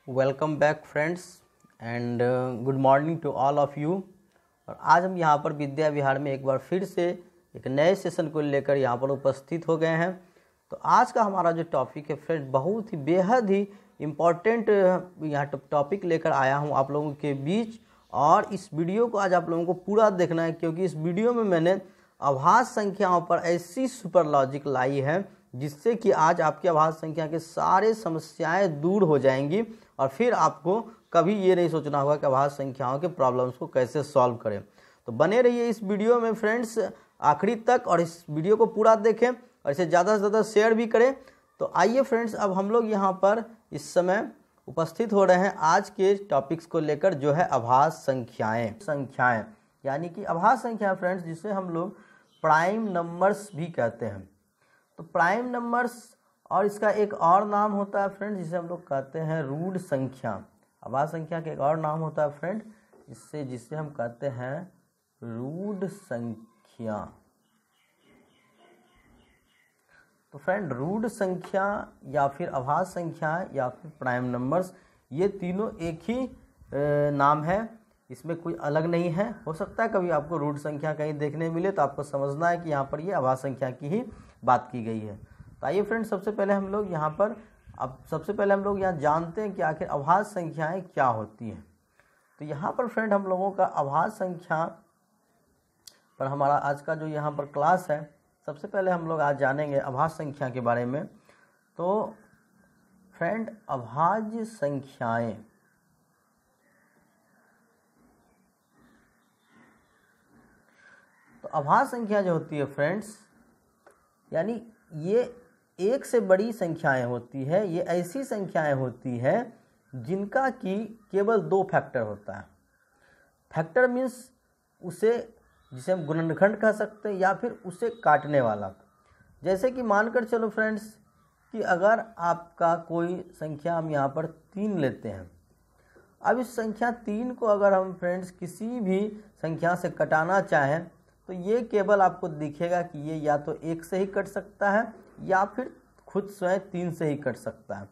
Welcome back friends and good morning to all of you. और आज हम यहाँ पर विद्या विहार में एक बार फिर से एक नए सेशन को लेकर यहाँ पर उपस्थित हो गए हैं। तो आज का हमारा जो टॉपिक है फ्रेंड बहुत ही बेहद ही इम्पॉर्टेंट यहाँ टॉपिक लेकर आया हूँ आप लोगों के बीच। और इस वीडियो को आज आप लोगों को पूरा देखना है, क्योंकि इस वीडियो में मैंने आभास संख्याओं पर ऐसी सुपर लॉजिक लाई है जिससे कि आज आपकी आभास संख्या के सारे समस्याएं दूर हो जाएंगी और फिर आपको कभी ये नहीं सोचना होगा कि आभास संख्याओं के प्रॉब्लम्स को कैसे सॉल्व करें। तो बने रहिए इस वीडियो में फ्रेंड्स आखिरी तक, और इस वीडियो को पूरा देखें और इसे ज़्यादा से ज़्यादा शेयर भी करें। तो आइए फ्रेंड्स, अब हम लोग यहाँ पर इस समय उपस्थित हो रहे हैं आज के टॉपिक्स को लेकर, जो है आभास संख्याएँ यानी कि आभास संख्या फ्रेंड्स जिसे हम लोग प्राइम नंबर्स भी कहते हैं। तो प्राइम नंबर्स और इसका एक और नाम होता है फ्रेंड जिसे हम लोग कहते हैं रूट संख्या। आभास संख्या का एक और नाम होता है फ्रेंड जिसे हम कहते हैं रूट संख्या। तो फ्रेंड रूट संख्या या फिर आभास संख्या या फिर प्राइम नंबर्स, ये तीनों एक ही नाम है, इसमें कोई अलग नहीं है। हो सकता है कभी आपको रूट संख्या कहीं देखने मिले तो आपको समझना है कि यहाँ पर ये आभास संख्या की ही बात की गई है। तो आइए फ्रेंड्स, सबसे पहले हम लोग यहाँ जानते हैं कि आखिर आभास संख्याएं क्या होती हैं। तो यहाँ पर फ्रेंड हम लोगों का आभास संख्या पर हमारा आज का जो यहाँ पर क्लास है, सबसे पहले हम लोग आज जानेंगे आभास संख्या के बारे में। तो फ्रेंड आभाज्य संख्याएं तो आभास संख्या जो होती है फ्रेंड्स, यानी ये एक से बड़ी संख्याएं होती है। ये ऐसी संख्याएं होती है जिनका कि केवल दो फैक्टर होता है। फैक्टर मीन्स जिसे हम गुणनखंड कह सकते हैं या फिर उसे काटने वाला। जैसे कि मानकर चलो फ्रेंड्स कि अगर आपका कोई संख्या हम यहाँ पर 3 लेते हैं। अब इस संख्या 3 को अगर हम फ्रेंड्स किसी भी संख्या से कटाना चाहें तो ये केवल आपको दिखेगा कि ये या तो 1 से ही कट सकता है या फिर खुद स्वयं 3 से ही कट सकता है।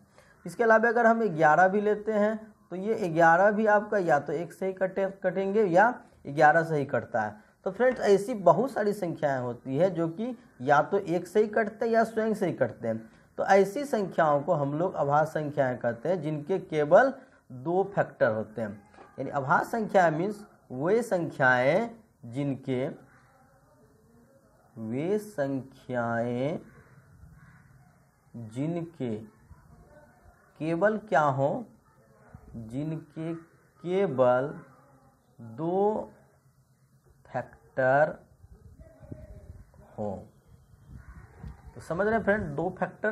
इसके अलावा अगर हम 11 भी लेते हैं तो ये 11 भी आपका या तो 1 से ही कटेंगे या 11 से ही कटता है। तो फ्रेंड्स ऐसी बहुत सारी संख्याएं होती है जो कि या तो 1 से ही कटते हैं या स्वयं से ही कटते हैं। तो ऐसी संख्याओं को हम लोग आभास संख्याएं कहते हैं जिनके केवल 2 फैक्टर होते हैं। यानी आभास संख्या मीन्स वे संख्याएं जिनके केवल क्या हो, जिनके केवल 2 फैक्टर हो। तो समझ रहे हैं फ्रेंड, 2 फैक्टर,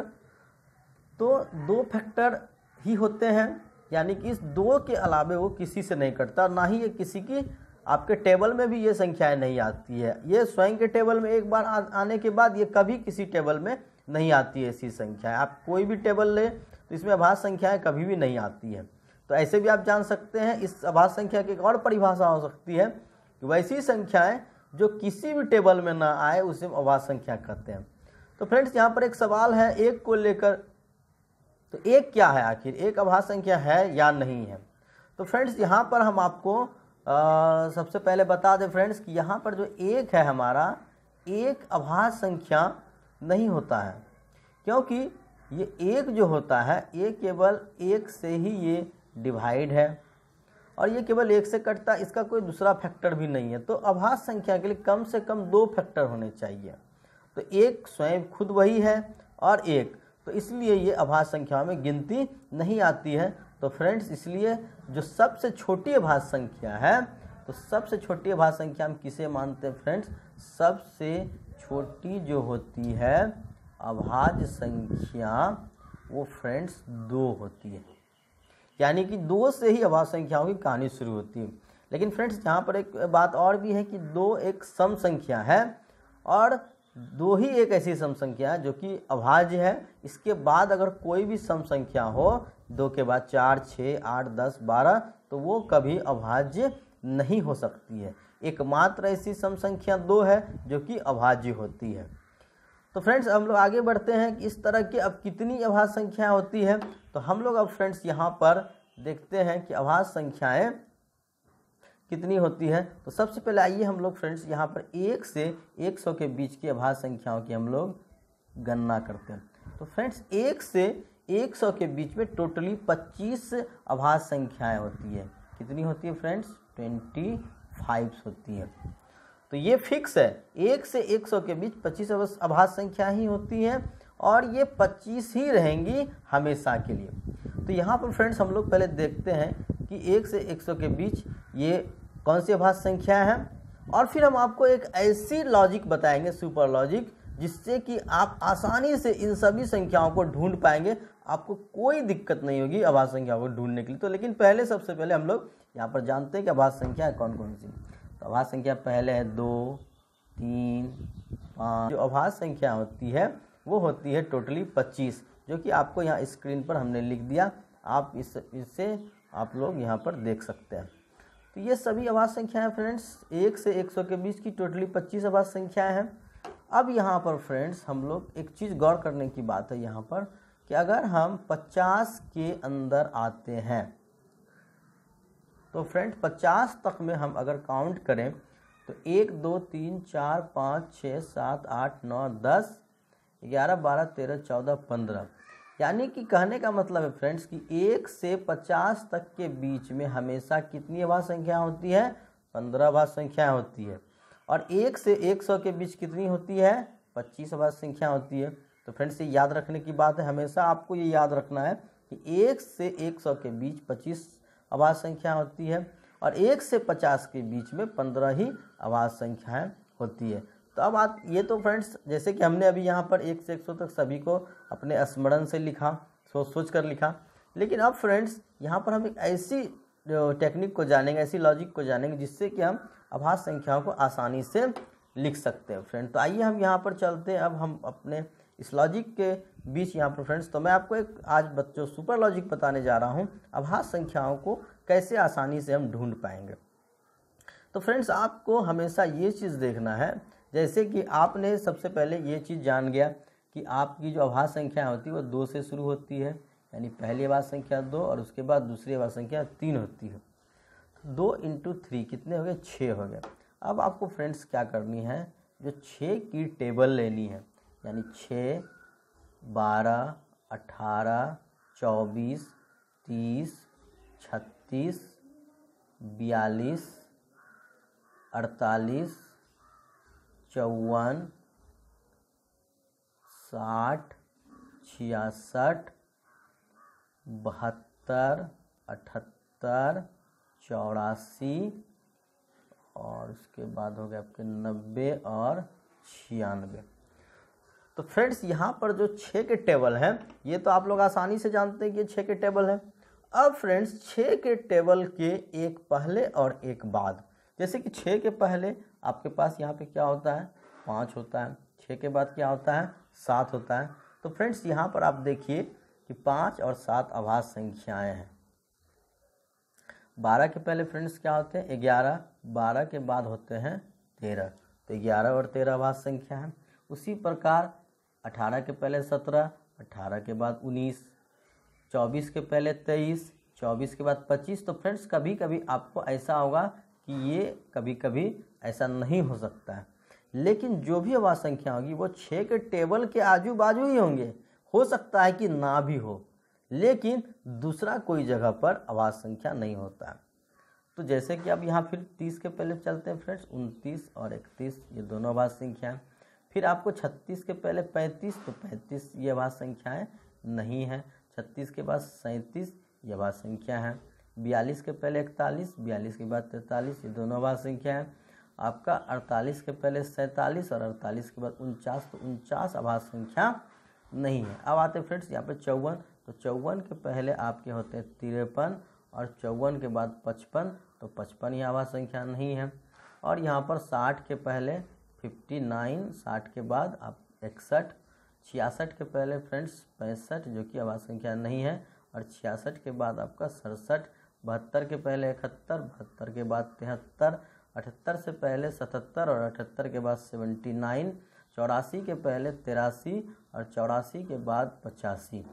तो 2 फैक्टर ही होते हैं, यानी कि इस 2 के अलावे वो किसी से नहीं कटता, ना ही ये किसी की आपके टेबल में भी ये संख्याएं नहीं आती है। ये स्वयं के टेबल में एक बार आने के बाद ये कभी किसी टेबल में नहीं आती है ऐसी संख्याएं। आप कोई भी टेबल ले तो इसमें आभास संख्याएं कभी भी नहीं आती है। तो ऐसे भी आप जान सकते हैं इस आभास संख्या की एक और परिभाषा हो सकती है कि वैसी संख्याएं जो किसी भी टेबल में ना आए उसे आभास संख्या कहते हैं। तो फ्रेंड्स यहाँ पर एक सवाल है 1 को लेकर, तो 1 क्या है, आखिर 1 आभास संख्या है या नहीं है। तो फ्रेंड्स यहाँ पर हम आपको सबसे पहले बता दें फ्रेंड्स कि यहाँ पर जो 1 है हमारा, 1 आभास संख्या नहीं होता है, क्योंकि ये 1 जो होता है ये केवल 1 से ही ये डिवाइड है और ये केवल 1 से कटता है, इसका कोई दूसरा फैक्टर भी नहीं है। तो आभास संख्या के लिए कम से कम 2 फैक्टर होने चाहिए। तो 1 स्वयं खुद वही है और 1, तो इसलिए ये आभास संख्या में गिनती नहीं आती है। तो फ्रेंड्स इसलिए जो सबसे छोटी आभास संख्या है, तो सबसे छोटी आभास संख्या हम किसे मानते हैं फ्रेंड्स, सबसे छोटी जो होती है अभाज्य संख्या वो फ्रेंड्स 2 होती है। यानी कि 2 से ही आभास संख्याओं की कहानी शुरू होती है। लेकिन फ्रेंड्स यहाँ पर एक बात और भी है कि 2 एक सम संख्या है और 2 ही एक ऐसी सम संख्या है जो कि अभाज्य है। इसके बाद अगर कोई भी सम संख्या हो, 2 के बाद 4, 6, 8, 10, 12, तो वो कभी अभाज्य नहीं हो सकती है। एकमात्र ऐसी सम संख्या 2 है जो कि अभाज्य होती है। तो फ्रेंड्स हम लोग आगे बढ़ते हैं कि इस तरह की अब कितनी आभास संख्या होती है। तो हम लोग अब फ्रेंड्स यहाँ पर देखते हैं कि अभाज्य संख्याएं कितनी होती है। तो सबसे पहले आइए हम लोग फ्रेंड्स यहाँ पर 1 से 100 के बीच की अभाज्य संख्याओं की हम लोग गणना करते हैं। तो फ्रेंड्स 1 से 100 के बीच में टोटली 25 अभाज्य संख्याएं होती है। कितनी होती है फ्रेंड्स? 25 होती है। तो ये फिक्स है, 1 से 100 के बीच 25 अभाज्य संख्या ही होती हैं और ये 25 ही रहेंगी हमेशा के लिए। तो यहाँ पर फ्रेंड्स हम लोग पहले देखते हैं कि 1 से 100 के बीच ये कौन सी अभाज्य संख्या है, और फिर हम आपको एक ऐसी लॉजिक बताएंगे, सुपर लॉजिक, जिससे कि आप आसानी से इन सभी संख्याओं को ढूंढ पाएंगे। आपको कोई दिक्कत नहीं होगी अभाज्य संख्याओं को ढूंढने के लिए। तो लेकिन पहले सबसे पहले हम लोग यहाँ पर जानते हैं कि अभाज्य संख्या कौन कौन सी। तो अभाज्य संख्या पहले है 2, 3, 5। जो अभाज्य संख्या होती है वो होती है टोटली 25, जो कि आपको यहाँ स्क्रीन पर हमने लिख दिया। आप इससे आप लोग यहाँ पर देख सकते हैं। तो ये सभी अभाज्य संख्याएं फ्रेंड्स 1 से 100 के बीच की टोटली 25 अभाज्य संख्याएं हैं। अब यहाँ पर फ्रेंड्स हम लोग एक चीज़ गौर करने की बात है यहाँ पर कि अगर हम 50 के अंदर आते हैं तो फ्रेंड्स 50 तक में हम अगर काउंट करें तो 1, 2, 3, 4, 5, 6, 7, 8, 9, 10, 11, 12, 13, 14, 15। यानी कि कहने का मतलब है फ्रेंड्स कि 1 से 50 तक के बीच में हमेशा कितनी अभाज्य संख्या होती है? 15 अभाज्य संख्या होती है। और 1 से 100 के बीच कितनी होती है? 25 अभाज्य संख्या होती है। तो फ्रेंड्स ये याद रखने की बात है, हमेशा आपको ये याद रखना है कि 1 से 100 के बीच 25 अभाज्य संख्या होती है और 1 से 50 के बीच में 15 ही अभाज्य संख्याएँ होती है। तो अब आप ये तो फ्रेंड्स जैसे कि हमने अभी यहाँ पर 1 से 100 तक सभी को अपने स्मरण से लिखा, सोच कर लिखा। लेकिन अब फ्रेंड्स यहाँ पर हम एक ऐसी टेक्निक को जानेंगे, ऐसी लॉजिक को जानेंगे जिससे कि हम अभाज्य संख्याओं को आसानी से लिख सकते हैं फ्रेंड। तो आइए हम यहाँ पर चलते हैं। अब हम अपने इस लॉजिक के बीच यहाँ पर फ्रेंड्स, तो मैं आपको एक आज बच्चों सुपर लॉजिक बताने जा रहा हूँ, अभाज्य संख्याओं को कैसे आसानी से हम ढूंढ पाएंगे। तो फ्रेंड्स आपको हमेशा ये चीज़ देखना है, जैसे कि आपने सबसे पहले ये चीज़ जान गया कि आपकी जो अभाज्य संख्या होती है वो 2 से शुरू होती है, यानी पहली अभाज्य संख्या 2 और उसके बाद दूसरी अभाज्य संख्या 3 होती है। 2 × 3 कितने हो गए? 6 हो गए। अब आपको फ्रेंड्स क्या करनी है, जो 6 की टेबल लेनी है, यानी 6, 12, 18, 24, 30, 36, 42, 48, 54, 60, 66, 72, 78, 84 और उसके बाद हो गया आपके 90 और 96। तो फ्रेंड्स यहाँ पर जो 6 के टेबल हैं ये तो आप लोग आसानी से जानते हैं कि 6 के टेबल हैं। अब फ्रेंड्स 6 के टेबल के एक पहले और एक बाद, जैसे कि 6 के पहले आपके पास यहाँ पे क्या होता है? 5 होता है। 6 के बाद क्या होता है? 7 होता है। तो फ्रेंड्स यहाँ पर आप देखिए कि 5 और 7 अभाज्य संख्याएं हैं। 12 के पहले फ्रेंड्स क्या होते हैं? 11। 12 के बाद होते हैं 13। तो 11 और 13 अभाज्य संख्या है। उसी प्रकार 18 के पहले 17, 18 के बाद 19, 24 के पहले 23, 24 के बाद 25। तो फ्रेंड्स कभी कभी आपको ऐसा होगा कि ये कभी कभी ऐसा नहीं हो सकता है, लेकिन जो भी अभाज्य संख्या होगी वो 6 के टेबल के आजू बाजू ही होंगे। हो सकता है कि ना भी हो, लेकिन दूसरा कोई जगह पर अभाज्य संख्या नहीं होता है। तो जैसे कि अब यहाँ फिर 30 के पहले चलते हैं फ्रेंड्स, 29 और 31 ये दोनों अभाज्य संख्या हैं। फिर आपको 36 के पहले 35, तो 35 ये अभाज्य संख्याएँ नहीं है। 36 के बाद 37 ये अभाज्य संख्या है। 42 के पहले 41, 42 के बाद 43 ये दोनों अभाज्य संख्या है। आपका 48 के पहले 47 और 48 के बाद 49, तो 49 अभाज्य संख्या नहीं है। अब आते हैं फ्रेंड्स यहाँ पे 54, तो 54 के पहले आपके होते हैं 53 और 54 के बाद 55, तो 55 ये अभाज्य संख्या नहीं है। और यहाँ पर 60 के पहले 59, 60 के बाद आप 61, 66 के पहले फ्रेंड्स 65 जो कि अभाज्य संख्या नहीं है, और 66 के बाद आपका 67, 72 के पहले 71, 72 के बाद 73, 78 से पहले 77 और 78 के बाद 79, 84 के पहले 83 और 84 के बाद 85।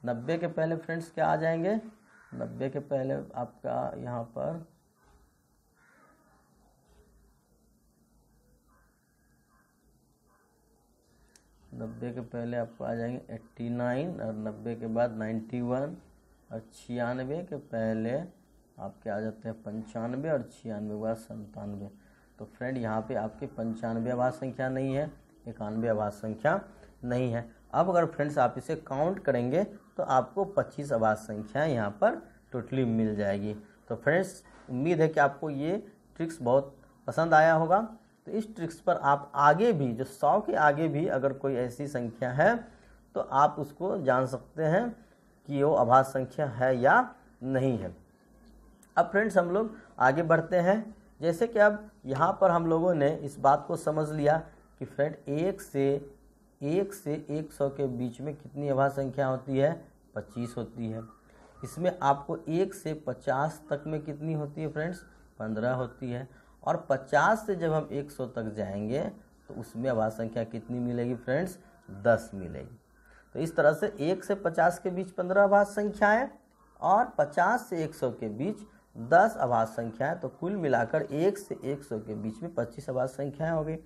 90 के पहले फ्रेंड्स क्या आ जाएंगे? 90 के पहले आपका यहाँ पर 90 के पहले आपको आ जाएंगे 89 और 90 के बाद 91 और 96 के पहले आपके आ जाते हैं 95 और 96 के बाद 97। तो फ्रेंड यहाँ पे आपके 95 आभाज्य संख्या नहीं है, 91 आभाज्य संख्या नहीं है। अब अगर फ्रेंड्स आप इसे काउंट करेंगे तो आपको 25 आभाज्य संख्याएँ यहाँ पर टोटली मिल जाएगी। तो फ्रेंड्स उम्मीद है कि आपको ये ट्रिक्स बहुत पसंद आया होगा। तो इस ट्रिक्स पर आप आगे भी जो 100 के आगे भी अगर कोई ऐसी संख्या है तो आप उसको जान सकते हैं कि वो आभाज्य संख्या है या नहीं है। अब फ्रेंड्स हम लोग आगे बढ़ते हैं। जैसे कि अब यहाँ पर हम लोगों ने इस बात को समझ लिया कि फ्रेंड 1 से 100 के बीच में कितनी आभाज्य संख्या होती है, 25 होती है। इसमें आपको 1 से 50 तक में कितनी होती है फ्रेंड्स, 15 होती है। और 50 से जब हम 100 तक जाएंगे तो उसमें आभाज्य संख्या कितनी मिलेगी फ्रेंड्स, 10 मिलेगी। तो इस तरह से 1 से 50 के बीच 15 आभाज्य संख्याएँ और 50 से 100 के बीच 10 आभाज्य संख्याएँ। तो कुल मिलाकर 1 से 100 के बीच में 25 आभाज्य संख्याएँ हो गई।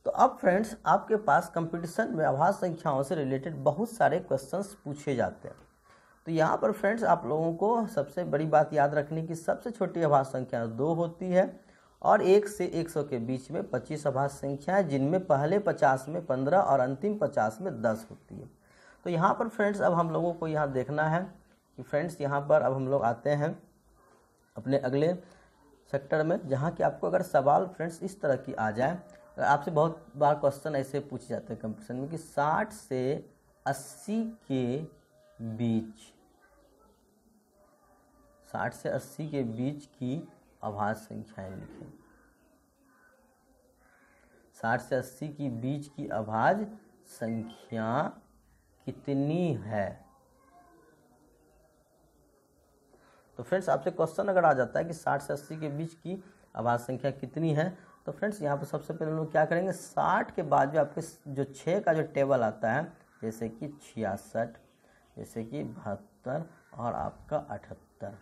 तो अब फ्रेंड्स आपके पास कंपटीशन में आभाज्य संख्याओं से रिलेटेड बहुत सारे क्वेश्चंस पूछे जाते हैं। तो यहाँ पर फ्रेंड्स आप लोगों को सबसे बड़ी बात याद रखने की, सबसे छोटी आभाज्य संख्या 2 होती है और 1 से 100 के बीच में 25 आभाज्य संख्याएँ, जिनमें पहले 50 में 15 और अंतिम 50 में 10 होती है। तो यहाँ पर फ्रेंड्स अब हम लोगों को यहाँ देखना है कि फ्रेंड्स यहाँ पर अब हम लोग आते हैं अपने अगले सेक्टर में, जहाँ कि आपको अगर सवाल फ्रेंड्स इस तरह की आ जाए, आपसे बहुत बार क्वेश्चन ऐसे पूछे जाते हैं कंपटीशन में कि 60 से 80 के बीच 60 से 80 के बीच की आभाज्य संख्याएं लिखें। 60 से 80 के बीच की आभाज्य संख्या कितनी है। तो फ्रेंड्स आपसे क्वेश्चन अगर आ जाता है कि 60 से 80 के बीच की आभाज्य संख्या कितनी है, तो फ्रेंड्स यहाँ पर सबसे पहले हम लोग क्या करेंगे, 60 के बाद जो आपके जो 6 का जो टेबल आता है, जैसे कि 66, जैसे कि 72 और आपका 78।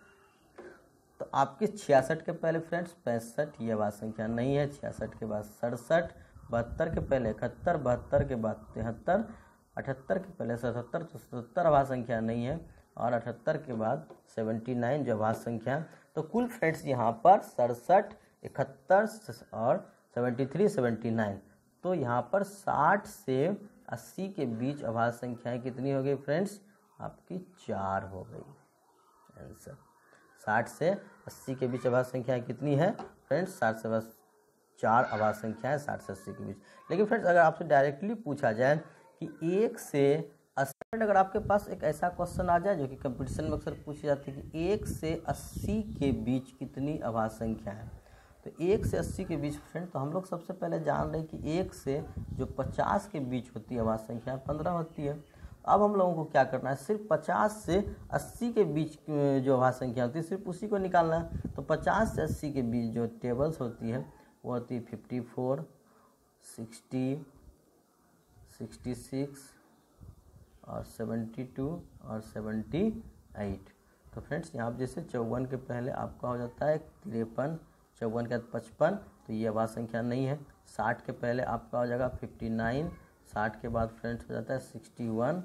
तो आपके 66 के पहले फ्रेंड्स 65 ये आभाज्य संख्या नहीं है, 66 के बाद 67, 72 के पहले 71, 72 के बाद 73, 78 के पहले 77, तो 77 आभाज्य संख्या नहीं है, और 78 के बाद 79 जो आभाज्य संख्या है। तो कुल फ्रेंड्स यहाँ पर 67, 71 और 73, 79। तो यहाँ पर 60 से 80 के बीच आभाज्य संख्याएँ कितनी हो गई फ्रेंड्स, आपकी 4 हो गई आंसर। 60 से 80 के बीच आभाज्य संख्याएँ कितनी है फ्रेंड्स, 60 से बस 4 आभाज्य संख्याएँ 60 से 80 के बीच। लेकिन फ्रेंड्स अगर आपसे डायरेक्टली पूछा जाए कि 1 से 80, अगर आपके पास एक ऐसा क्वेश्चन आ जाए जो कि कंपटीशन में अक्सर पूछी जाती है कि 1 से 80 के बीच कितनी आभाज्य संख्या है, तो 1 से 80 के बीच फ्रेंड, तो हम लोग सबसे पहले जान रहे हैं कि 1 से जो 50 के बीच होती है आभाज्य संख्या 15 होती है। अब हम लोगों को क्या करना है, सिर्फ 50 से 80 के बीच जो आभाज्य संख्या होती है सिर्फ उसी को निकालना है। तो 50 से 80 के बीच जो टेबल्स होती है वो होती है 54, 60, 66 और 72 और 78। तो फ्रेंड्स यहाँ जैसे 54 के पहले आपका हो जाता है 53, 54 के बाद 55, तो ये आभाज्य संख्या नहीं है। 60 के पहले आपका हो जाएगा 59, 60 के बाद फ्रेंड्स हो जाता है 61,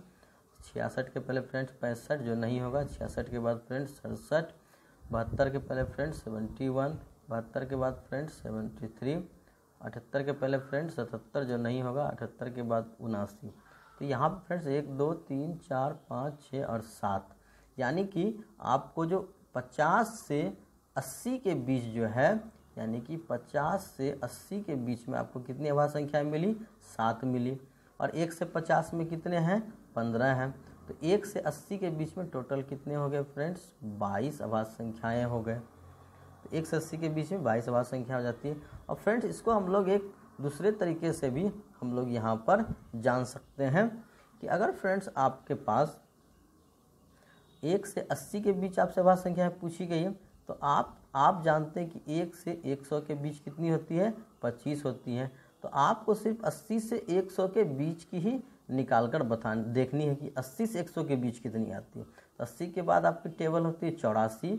66 के पहले फ्रेंड्स 65 जो नहीं होगा, 66 के बाद फ्रेंड्स 67, 72 के पहले फ्रेंड्स 71, 72 के बाद फ्रेंड्स 73, 78 के पहले फ्रेंड्स 77 जो नहीं होगा, 78 के बाद 79। तो यहाँ पर फ्रेंड्स 1, 2, 3, 4, 5, 6 और 7, यानी कि आपको जो 50 से 80 के बीच जो है, यानी कि 50 से 80 के बीच में आपको कितनी आभाज्य संख्याएँ मिली, 7 मिली। और 1 से 50 में कितने हैं, 15 हैं। तो 1 से 80 के बीच में टोटल कितने हो गए फ्रेंड्स, 22 आभाज्य संख्याएँ हो गए। तो 1 से 80 के बीच में 22 आभाज्य संख्या हो जाती है। और फ्रेंड्स इसको हम लोग एक दूसरे तरीके से भी हम लोग यहाँ पर जान सकते हैं कि अगर फ्रेंड्स आपके पास 1 से 80 के बीच आपसे आभाज्य संख्या पूछी गई है, तो आप जानते हैं कि 1 से 100 के बीच कितनी होती है, 25 होती है। तो आपको सिर्फ 80 से 100 के बीच की ही निकाल कर देखनी है कि 80 से 100 के बीच कितनी आती है। 80 के बाद आपकी टेबल होती है 84,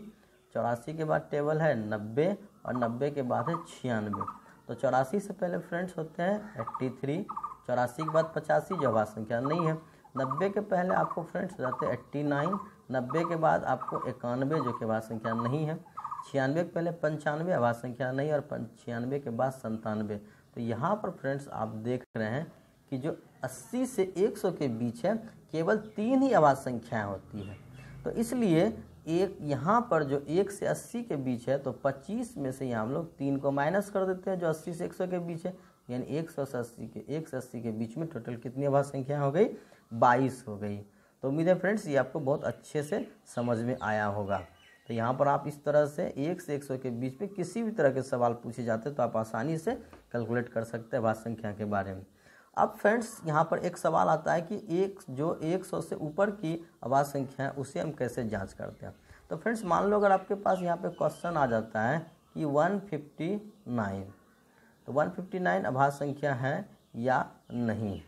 84 के बाद टेबल है 90 और 90 के बाद है 96। तो 84 से पहले फ्रेंड्स होते हैं 83, 84 के बाद 85 जो अभाज्य संख्या नहीं है, 90 के पहले आपको फ्रेंड्स रहते हैं 89, 90 के बाद आपको 91 जो कि अभाज्य संख्या नहीं है, 96 के पहले 95 अभाज्य संख्या नहीं और 96 के बाद 97। तो यहाँ पर फ्रेंड्स आप देख रहे हैं कि जो 80 से 100 के बीच है केवल 3 ही अभाज्य संख्याएँ होती है। तो इसलिए एक यहाँ पर जो 1 से 80 के बीच है तो 25 में से यहाँ हम लोग 3 को माइनस कर देते हैं जो 80 से 100 के बीच है, यानी 1 से 80 के बीच में टोटल कितनी अभाज्य संख्या हो गई, 22 हो गई। तो उम्मीद है फ्रेंड्स ये आपको बहुत अच्छे से समझ में आया होगा। तो यहाँ पर आप इस तरह से 1 से 100 के बीच में किसी भी तरह के सवाल पूछे जाते हैं तो आप आसानी से कैलकुलेट कर सकते हैं अभाज्य संख्या के बारे में। अब फ्रेंड्स यहाँ पर एक सवाल आता है कि जो 100 से ऊपर की अभाज्य संख्या है उसे हम कैसे जांच करते हैं। तो फ्रेंड्स मान लो अगर आपके पास यहाँ पे क्वेश्चन आ जाता है कि 159, तो 159 अभाज्य संख्या है या नहीं।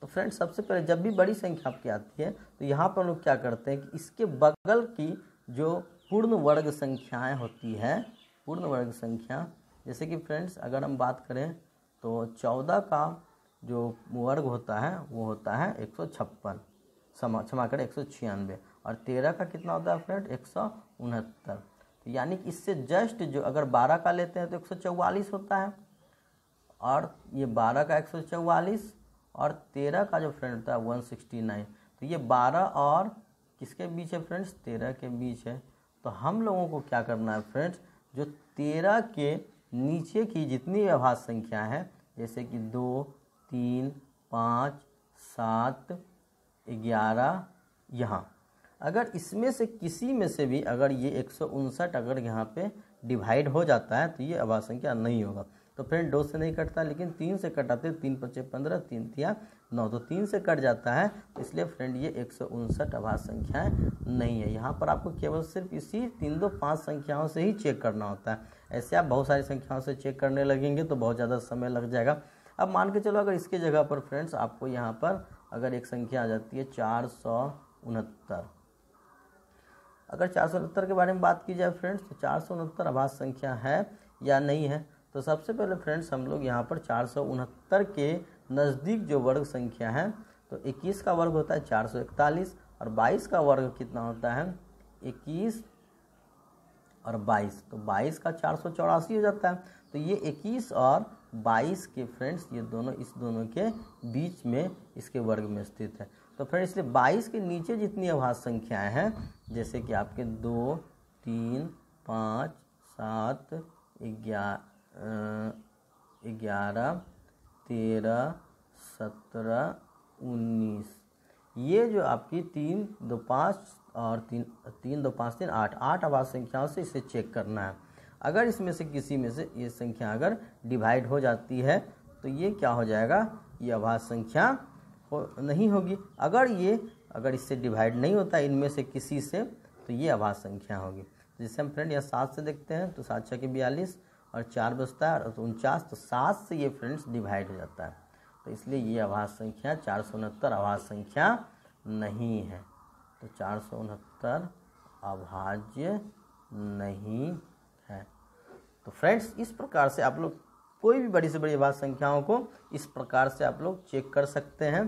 तो फ्रेंड्स सबसे पहले जब भी बड़ी संख्या आपकी आती है तो यहाँ पर लोग क्या करते हैं कि इसके बगल की जो पूर्ण वर्ग संख्याएँ होती है, पूर्ण वर्ग संख्या, जैसे कि फ्रेंड्स अगर हम बात करें तो 14 का जो वर्ग होता है वो होता है 156, क्षमा करें 196, और 13 का कितना होता है फ्रेंड 169। तो यानी कि इससे जस्ट जो अगर 12 का लेते हैं तो 144 होता है, और ये 12 का 144 और 13 का जो फ्रेंड होता है 169। तो ये 12 और किसके बीच है फ्रेंड्स, 13 के बीच है। तो हम लोगों को क्या करना है फ्रेंड्स, जो 13 के नीचे की जितनी अभाज्य संख्या है जैसे कि 2, 3, 5, 7, 11, यहाँ अगर इसमें से किसी में से भी अगर ये 159 अगर यहाँ पे डिवाइड हो जाता है तो ये अभाज्य संख्या नहीं होगा। तो फ्रेंड 2 से नहीं कटता लेकिन 3 से कटाते, 3 × 5 = 15, 3 × 9, तो 3 से कट जाता है। इसलिए फ्रेंड ये 159 अभाज्य संख्याएँ नहीं है। यहाँ पर आपको केवल सिर्फ इसी 3, 2, 5 संख्याओं से ही चेक करना होता है। ऐसे आप बहुत सारी संख्याओं से चेक करने लगेंगे तो बहुत ज़्यादा समय लग जाएगा। अब मान के चलो अगर इसके जगह पर फ्रेंड्स आपको यहाँ पर अगर एक संख्या आ जाती है 469, अगर 469 के बारे में बात की जाए फ्रेंड्स तो 469 अभाज्य संख्या है या नहीं है। तो सबसे पहले फ्रेंड्स हम लोग यहाँ पर 469 के नज़दीक जो वर्ग संख्या है तो 21 का वर्ग होता है 441 और 22 का वर्ग कितना होता है 21 और 22, तो 22 का 484 हो जाता है। तो ये 21 और 22 के फ्रेंड्स ये दोनों इस दोनों के बीच में इसके वर्ग में स्थित है। तो फ्रेंड्स इसलिए 22 के नीचे जितनी अभाज्य संख्याएं हैं जैसे कि आपके 2, 3, 5, 7, 11, 13, 17, 19, ये जो आपकी 3, 2, 5 और 3, 2, 5, 3, 8 अभाज्य संख्याओं से इसे चेक करना है। अगर इसमें से किसी में से ये संख्या अगर डिवाइड हो जाती है तो ये क्या हो जाएगा, ये अभाज्य संख्या नहीं होगी। अगर इससे डिवाइड नहीं होता इनमें से किसी से तो ये अभाज्य संख्या होगी। जैसे हम फ्रेंड यहाँ 7 से देखते हैं तो 7 × 6 = 42 और 4 बचता है और 49, तो 7 से ये फ्रेंड्स डिवाइड हो जाता है। तो इसलिए ये अभाज्य संख्या 469 अभाज्य संख्या नहीं है। तो 469 अभाज्य नहीं है। तो फ्रेंड्स इस प्रकार से आप लोग कोई भी बड़ी से बड़ी अभाज्य संख्याओं को इस प्रकार से आप लोग चेक कर सकते हैं।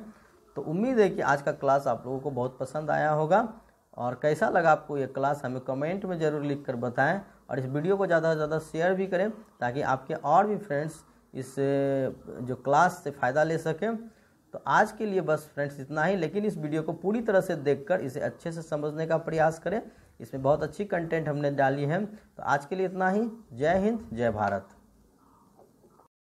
तो उम्मीद है कि आज का क्लास आप लोगों को बहुत पसंद आया होगा, और कैसा लगा आपको ये क्लास हमें कमेंट में ज़रूर लिख कर बताएं, और इस वीडियो को ज़्यादा से ज़्यादा शेयर भी करें ताकि आपके और भी फ्रेंड्स इस जो क्लास से फ़ायदा ले सकें। तो आज के लिए बस फ्रेंड्स इतना ही, लेकिन इस वीडियो को पूरी तरह से देखकर इसे अच्छे से समझने का प्रयास करें। इसमें बहुत अच्छी कंटेंट हमने डाली है। तो आज के लिए इतना ही। जय हिंद, जय भारत।